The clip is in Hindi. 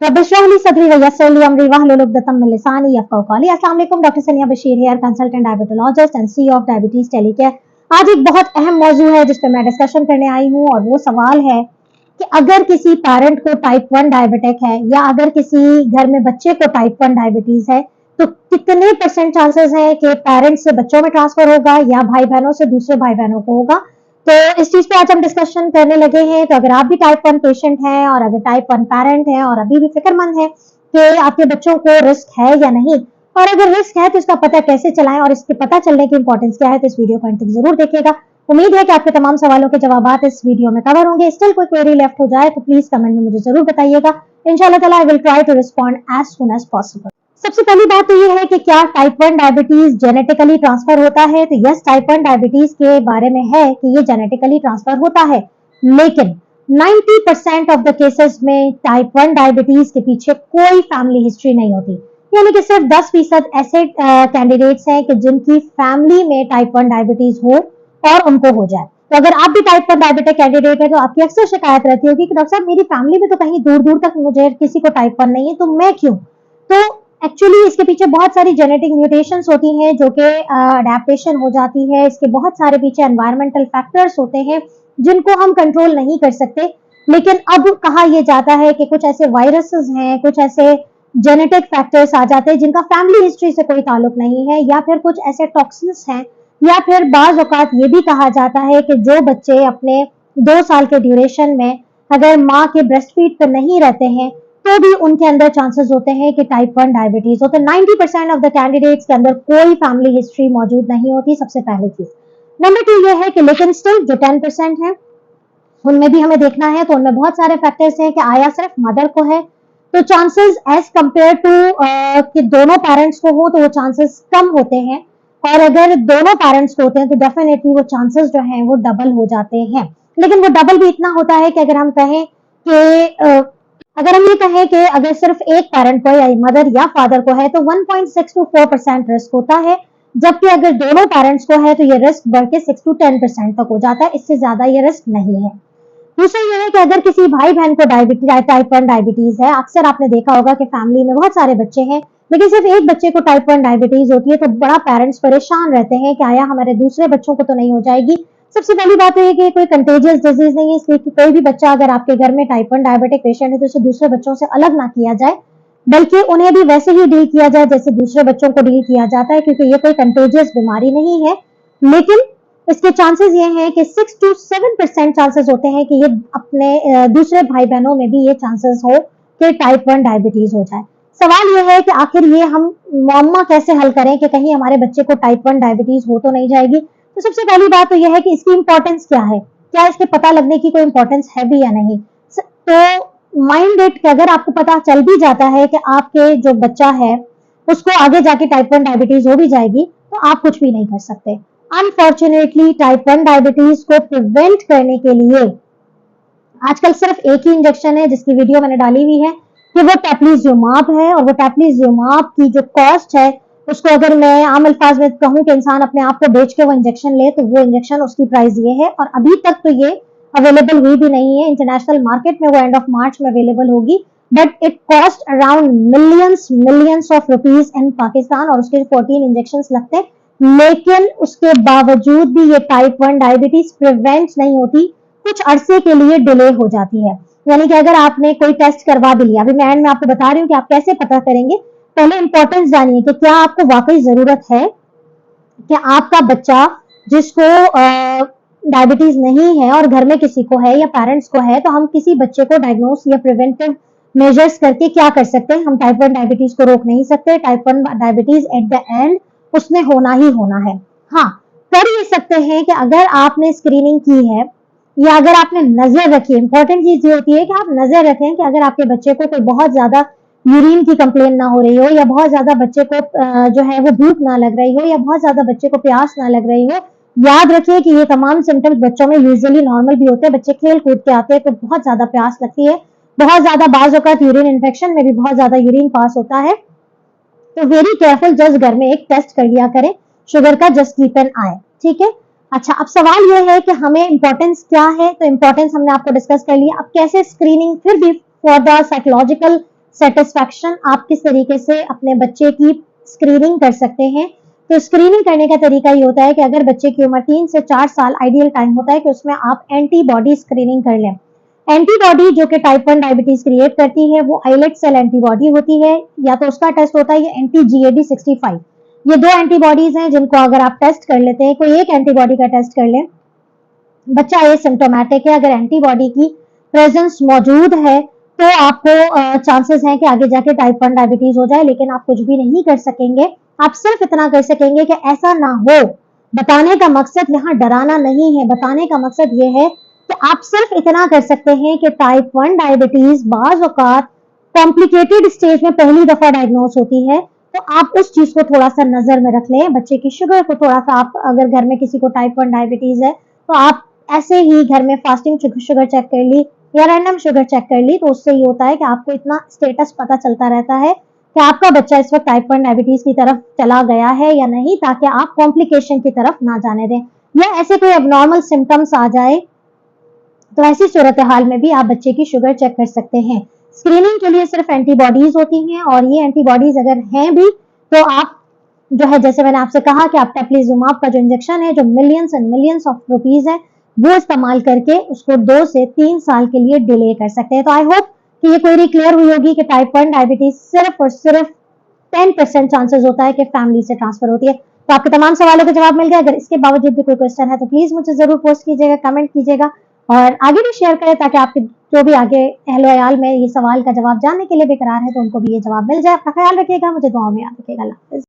रब्बिश्रह ली सदरी वयस्सिर ली अमरी वहलुल उक़दतम मिन लिसानी यफ़क़हू क़ौली। अस्सलाम वालेकुम, doctor Sania Bashir here consultant diabetologist and CEO of Diabetes Telecare. आज एक बहुत अहम मौजू है जिस पे मैं डिस्कशन करने आई हूँ और वो सवाल है कि अगर किसी पेरेंट को टाइप 1 डायबिटिक है या अगर किसी घर में बच्चे को टाइप 1 डायबिटीज है तो कितने % चांसेस हैं कि पेरेंट्स से बच्चों में ट्रांसफर होगा या भाई बहनों से दूसरे भाई बहनों को होगा। तो इस चीज पे आज हम डिस्कशन करने लगे हैं। तो अगर आप भी टाइप 1 पेशेंट हैं और अगर टाइप 1 पेरेंट हैं और अभी भी फिक्रमंद है कि आपके बच्चों को रिस्क है या नहीं, और अगर रिस्क है तो इसका पता कैसे चलाएं और इसके पता चलने की इंपॉर्टेंस क्या है, तो इस वीडियो को अंत तक जरूर देखिएगा। उम्मीद है कि आपके तमाम सवालों के जवाब इस वीडियो में कवर होंगे। स्टिल कोई क्वेरी लेफ्ट हो जाए तो प्लीज कमेंट में मुझे जरूर बताइएगा। इंशाल्लाह ताला I will try to respond as soon as possible. सबसे पहली बात तो ये है कि क्या टाइप 1 डायबिटीज जेनेटिकली ट्रांसफर होता है। तो यस, टाइप 1 डायबिटीज के बारे में है कि ये जेनेटिकली ट्रांसफर होता है, लेकिन 90% ऑफ द केसेस में टाइप 1 डायबिटीज के पीछे कोई फैमिली हिस्ट्री नहीं होती। यानी कि सिर्फ 10% ऐसे कैंडिडेट्स हैं कि जिनकी फैमिली में टाइप 1 डायबिटीज हो और उनको हो जाए। तो अगर आप भी टाइप 1 डायबिटिक कैंडिडेट है तो आपकी अक्सर शिकायत रहती होगी कि डॉक्टर साहब मेरी फैमिली में तो कहीं दूर दूर तक मुझे किसी को टाइप 1 नहीं है, तो मैं क्यों। तो एक्चुअली इसके पीछे बहुत सारी जेनेटिक म्यूटेशंस होती हैं जो कि अडेप्टेशन हो जाती है। इसके बहुत सारे पीछे एनवायरमेंटल फैक्टर्स होते हैं जिनको हम कंट्रोल नहीं कर सकते। लेकिन अब कहा यह जाता है कि कुछ ऐसे वायरसेस हैं, कुछ ऐसे जेनेटिक फैक्टर्स आ जाते हैं जिनका फैमिली हिस्ट्री से कोई ताल्लुक नहीं है, या फिर कुछ ऐसे टॉक्सिन्स हैं, या फिर बाज औकात ये भी कहा जाता है कि जो बच्चे अपने 2 साल के ड्यूरेशन में अगर माँ के ब्रेस्ट फीड पर नहीं रहते हैं तो भी उनके अंदर चांसेस होते हैं कि टाइप 1 डायबिटीज होते हैं। 90% ऑफ द कैंडिडेट्स के अंदर कोई फैमिली हिस्ट्री मौजूद नहीं होती, सबसे पहली चीज। नंबर 2 ये है कि लेकिन स्टिल जो 10% है उनमें भी हमें देखना है, तो उनमें बहुत सारे फैक्टर्स हैं कि आया सिर्फ मदर को है तो चांसेस एज कंपेयर टू कि दोनों पेरेंट्स को हो तो वो चांसेस कम होते हैं, और अगर दोनों पेरेंट्स को होते हैं तो डेफिनेटली वो चांसेस जो हैं वो डबल हो जाते हैं। लेकिन वो डबल भी इतना होता है कि अगर हम कहें कि अगर हम ये कहें कि अगर सिर्फ एक पेरेंट को या मदर या फादर को है तो 1.6 to 4% रिस्क होता है, जबकि अगर दोनों पेरेंट्स को है तो ये रिस्क बढ़ के 6 to 10% तक हो जाता है। इससे ज्यादा ये रिस्क नहीं है। दूसरा ये है कि अगर किसी भाई बहन को टाइप 1 डायबिटीज है, अक्सर आपने देखा होगा कि फैमिली में बहुत सारे बच्चे हैं लेकिन सिर्फ एक बच्चे को टाइप 1 डायबिटीज होती है तो बड़ा पेरेंट्स परेशान रहते हैं कि आया हमारे दूसरे बच्चों को तो नहीं हो जाएगी। सबसे पहली बात तो ये कि कोई कंटेजियस डिजीज नहीं है, इसलिए कि कोई भी बच्चा अगर आपके घर में टाइप 1 डायबिटिक पेशेंट है तो उसे दूसरे बच्चों से अलग ना किया जाए, बल्कि उन्हें भी वैसे ही डील किया जाए जैसे दूसरे बच्चों को डील किया जाता है, क्योंकि ये कोई कंटेजियस बीमारी नहीं है। लेकिन इसके चांसेस ये हैं कि 6 to 7% चांसेस होते हैं कि ये अपने दूसरे भाई बहनों में भी ये चांसेस हो कि टाइप 1 डायबिटीज हो जाए। सवाल ये है कि आखिर ये हम मुअम्मा कैसे हल करें कि कहीं हमारे बच्चे को टाइप 1 डायबिटीज हो तो नहीं जाएगी। तो सबसे पहली बात तो यह है कि इसकी इंपॉर्टेंस क्या है, क्या इसके पता लगने की कोई इंपॉर्टेंस है भी या नहीं। तो माइंड इट कि अगर आपको पता चल भी जाता है कि आपके जो बच्चा है उसको आगे जाके टाइप 1 डायबिटीज हो भी जाएगी तो आप कुछ भी नहीं कर सकते। अनफॉर्चुनेटली टाइप 1 डायबिटीज को प्रिवेंट करने के लिए आजकल सिर्फ एक ही इंजेक्शन है जिसकी वीडियो मैंने डाली हुई है कि वो टैप्लीज़्यूमाब है, और वो टैप्लीज़्यूमाब की जो कॉस्ट है उसको अगर मैं आम अल्फाज में कहूँ कि इंसान अपने आप को बेच के वो इंजेक्शन ले तो वो इंजेक्शन उसकी प्राइस ये है, और अभी तक तो ये अवेलेबल हुई भी नहीं है। इंटरनेशनल मार्केट में वो एंड ऑफ मार्च में अवेलेबल होगी, but it cost around millions of rupees in Pakistan, और उसके 14 इंजेक्शन लगते हैं। लेकिन उसके बावजूद भी ये टाइप 1 डायबिटीज प्रिवेंट नहीं होती, कुछ अरसे के लिए डिले हो जाती है। यानी कि अगर आपने कोई टेस्ट करवा भी लिया, अभी मैं एंड में आपको बता रही हूँ कि आप कैसे पता करेंगे। पहले इंपॉर्टेंस जानिए कि क्या आपको वाकई जरूरत है कि आपका बच्चा जिसको डायबिटीज नहीं है और घर में किसी को है या पेरेंट्स को है, तो हम किसी बच्चे को डायग्नोस या प्रिवेंटिव मेजर्स करके क्या कर सकते हैं। हम टाइप 1 डायबिटीज को रोक नहीं सकते। Type 1 diabetes at the end उसमें होना ही होना है। हाँ, कर ये सकते हैं कि अगर आपने स्क्रीनिंग की है या अगर आपने नजर रखी है, इंपॉर्टेंट चीज ये होती है कि आप नजर रखें कि अगर आपके बच्चे को कोई बहुत ज्यादा यूरिन की कंप्लेन ना हो रही हो, या बहुत ज्यादा बच्चे को जो है वो भूख ना लग रही हो, या बहुत ज्यादा बच्चे को प्यास ना लग रही हो। याद रखिए कि ये तमाम सिम्टम्स बच्चों में यूजुअली नॉर्मल भी होते हैं। बच्चे खेल कूद के आते हैं तो बहुत ज्यादा प्यास लगती है, बहुत ज्यादा बाज़ औक़ात यूरिन इन्फेक्शन में भी बहुत ज्यादा यूरिन पास होता है। तो वेरी केयरफुल, जस्ट घर में एक टेस्ट कर लिया करें शुगर का, जस्ट कीप एन आई। ठीक है। अच्छा, अब सवाल यह है कि हमें इंपॉर्टेंस क्या है। तो इंपॉर्टेंस हमने आपको डिस्कस कर लिया। अब कैसे स्क्रीनिंग फिर भी फॉर द साइकोलॉजिकल सेटिस्फैक्शन, आप किस तरीके से अपने बच्चे की स्क्रीनिंग कर सकते हैं। तो स्क्रीनिंग करने का तरीका ये होता है कि अगर बच्चे की उम्र 3 से 4 साल आइडियल टाइम होता है कि उसमें आप एंटीबॉडी स्क्रीनिंग कर लें। एंटीबॉडी जो कि टाइप 1 डायबिटीज क्रिएट करती है वो आइलेट सेल एंटीबॉडी होती है, या तो उसका टेस्ट होता है या एंटी GAD 65। ये दो एंटीबॉडीज हैं जिनको अगर आप टेस्ट कर लेते हैं, कोई एक एंटीबॉडी का टेस्ट कर लें, बच्चा एसिम्प्टोमेटिक है, अगर एंटीबॉडी की प्रेजेंस मौजूद है तो आपको चांसेस हैं कि आगे जाके टाइप 1 डायबिटीज हो जाए। लेकिन आप कुछ भी नहीं कर सकेंगे, आप सिर्फ इतना कर सकेंगे कि ऐसा ना हो। बताने का मकसद यहाँ डराना नहीं है, बताने का मकसद ये है कि आप सिर्फ इतना कर सकते हैं कि टाइप 1 डायबिटीज बाज औकात कॉम्प्लिकेटेड स्टेज में पहली दफा डायग्नोस होती है, तो आप उस चीज को थोड़ा सा नजर में रख लें। बच्चे की शुगर को थोड़ा सा, आप अगर घर में किसी को टाइप 1 डायबिटीज है तो आप ऐसे ही घर में फास्टिंग शुगर चेक कर ली या रैंडम शुगर चेक कर ली, तो उससे ये होता है कि आपको इतना स्टेटस पता चलता रहता है कि आपका बच्चा इस वक्त टाइप 1 डायबिटीज की तरफ चला गया है या नहीं, ताकि आप कॉम्प्लिकेशन की तरफ ना जाने दें। या ऐसे कोई एबनॉर्मल सिम्टम्स आ जाए तो ऐसी सूरत हाल में भी आप बच्चे की शुगर चेक कर सकते हैं। स्क्रीनिंग के लिए सिर्फ एंटीबॉडीज होती हैं, और ये एंटीबॉडीज अगर हैं भी तो आप जो है, जैसे मैंने आपसे कहा कि आप टेप्लीजुमाब का जो इंजेक्शन है जो millions and millions of rupees है, वो इस्तेमाल करके उसको 2 से 3 साल के लिए डिले कर सकते हैं। तो आई होप कि ये क्वेरी क्लियर हुई होगी कि टाइप 1 डायबिटीज सिर्फ और सिर्फ 10% चांसेस होता है कि फैमिली से ट्रांसफर होती है। तो आपके तमाम सवालों का जवाब मिल गया। अगर इसके बावजूद भी कोई क्वेश्चन है तो प्लीज मुझे जरूर पोस्ट कीजिएगा, कमेंट कीजिएगा और आगे भी शेयर करें, ताकि आपके जो भी आगे अहलो अयाल में ये सवाल का जवाब जानने के लिए बेकरार है तो उनको भी ये जवाब मिल जाए। अपना ख्याल रखिएगा, मुझे दुआओं में याद रखिएगा। अल्लाह हाफिज।